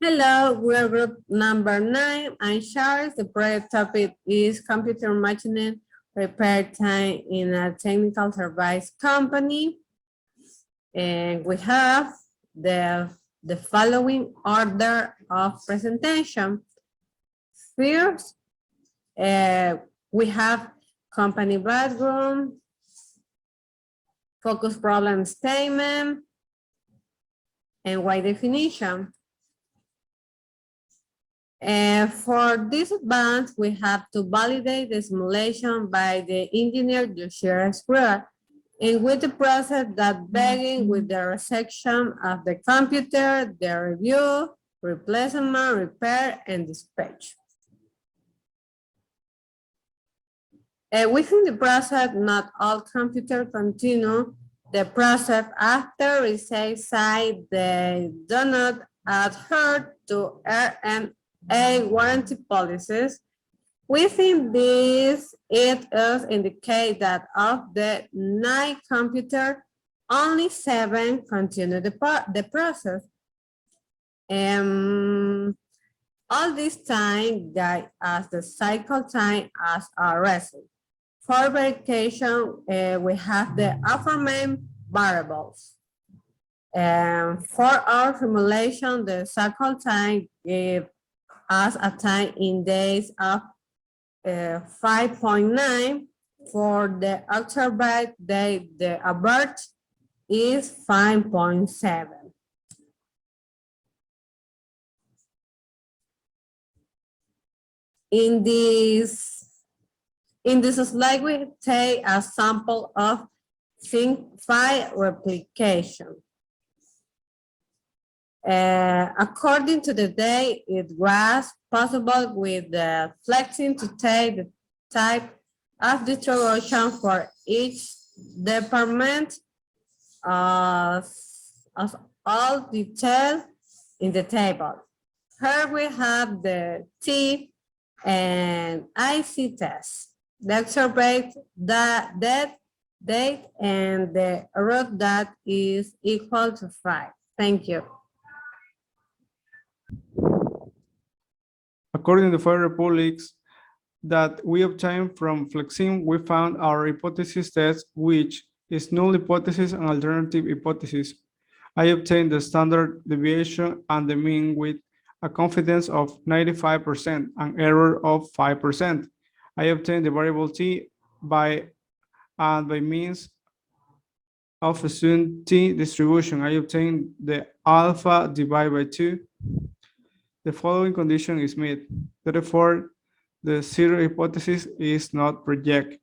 Hello, we're group number 9. I'm Charles. The project topic is computer machining repair time in a technical service company. And we have the following order of presentation. First, we have company background, focus problem statement, and why definition. For this advance, we have to validate the simulation by the engineer Joshua Square, and with the process that begins with the resection of the computer, the review, replacement, repair, and dispatch. Within the process, not all computers continue the process after reset site. They do not adhere to RMA warranty policies. Within this, it is indicated that of the 9 computers, only 7 continue the process. All this time, that as the cycle time as a result. For verification, we have the aforementioned variables. For our simulation, the cycle time gives us a time in days of 5.9. For the observed day, the average is 5.7. In this slide, we take a sample of Think file replication. According to the day, it was possible with the flexing to take the type of distribution for each department as all detailed in the table. Here we have the T and IC test. The observed date and the root that is equal to 5. Thank you. According to the 5 republics that we obtained from flexing, we found our hypothesis test, which is null hypothesis and alternative hypothesis. I obtained the standard deviation and the mean with a confidence of 95% and error of 5%. I obtained the variable t by means of assumed t distribution. I obtained the alpha divided by 2. The following condition is met. Therefore, the zero hypothesis is not rejected.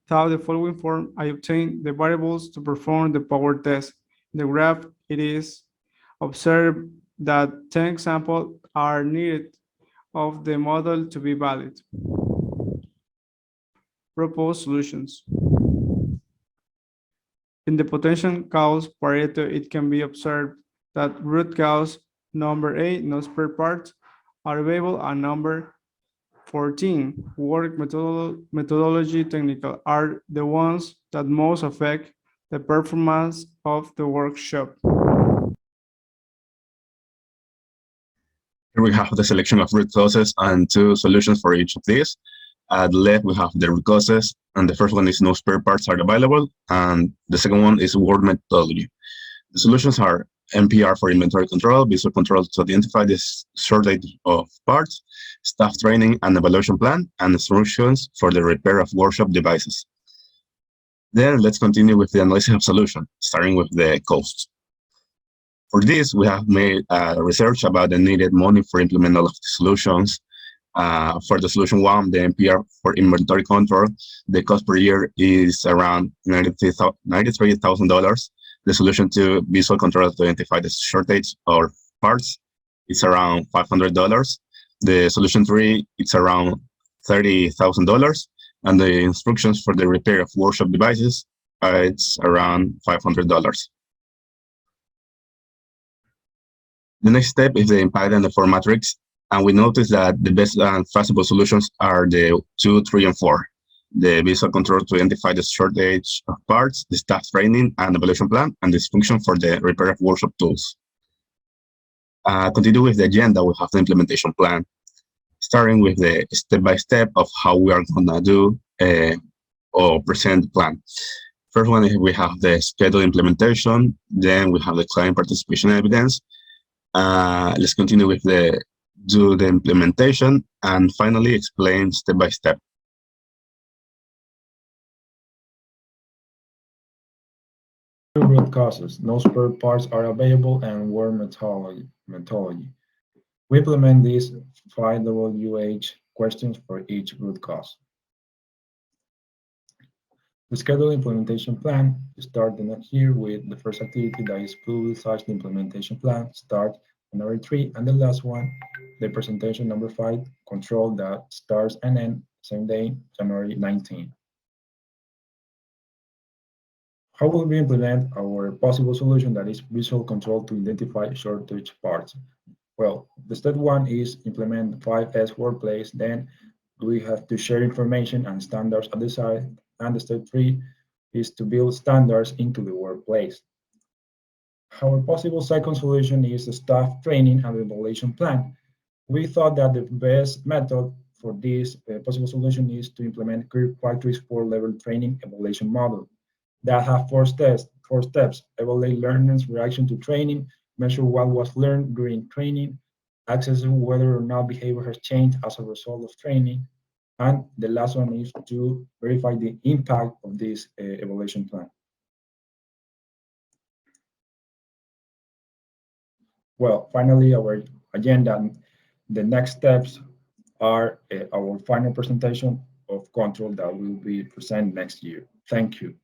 Without the following form, I obtained the variables to perform the power test. In the graph, it is observed that 10 examples are needed of the model to be valid. Proposed solutions. In the potential cause Pareto, it can be observed that root cause number 8, no spare parts, are available, and number 14, work methodology technical, are the ones that most affect the performance of the workshop. Here we have the selection of root causes and 2 solutions for each of these. At the left, we have the root causes, and the first one is no spare parts are available, and the second one is work methodology. The solutions are NPR for inventory control, visual control to identify the shortage of parts, staff training and evaluation plan, and instructions for the repair of workshop devices. Then let's continue with the analysis of solution, starting with the costs. For this, we have made research about the needed money for implement all of the solutions. For the solution 1, the NPR for inventory control, the cost per year is around $93,000. The solution 2, visual control to identify the shortage of parts, is around $500. The solution 3, it's around $30,000. And the instructions for the repair of workshop devices, it's around $500. The next step is the impedance and the 4 matrix, and we notice that the best and feasible solutions are the 2, 3, and 4. the visual control to identify the shortage of parts, the staff training and evaluation plan, and this function for the repair of workshop tools. Continue with the agenda, we have the implementation plan, starting with the step-by-step of how we are gonna do or present the plan. First one is we have the schedule implementation, then we have the client participation evidence. Let's continue with do the implementation, and finally explain step-by-step. Root causes. No spare parts are available and word methodology. We implement these 5 WH questions for each root cause. The schedule implementation plan start the next year with the first activity that is publicize the implementation plan, start January 3, and the last one, the presentation number 5, control that starts and ends same day, January 19. How will we implement our possible solution that is visual control to identify shortage parts? Well, the step 1 is implement 5S workplace, then we have to share information and standards at the site, and the step 3 is to build standards into the workplace. Our possible second solution is the staff training and evaluation plan. We thought that the best method for this possible solution is to implement Qualtrics 4-level training evaluation model that have 4 steps, evaluate learners' reaction to training, measure what was learned during training, assess whether or not behavior has changed as a result of training, and the last one is to verify the impact of this evaluation plan. Well, finally, our agenda, the next steps are our final presentation of control that will be presented next year. Thank you.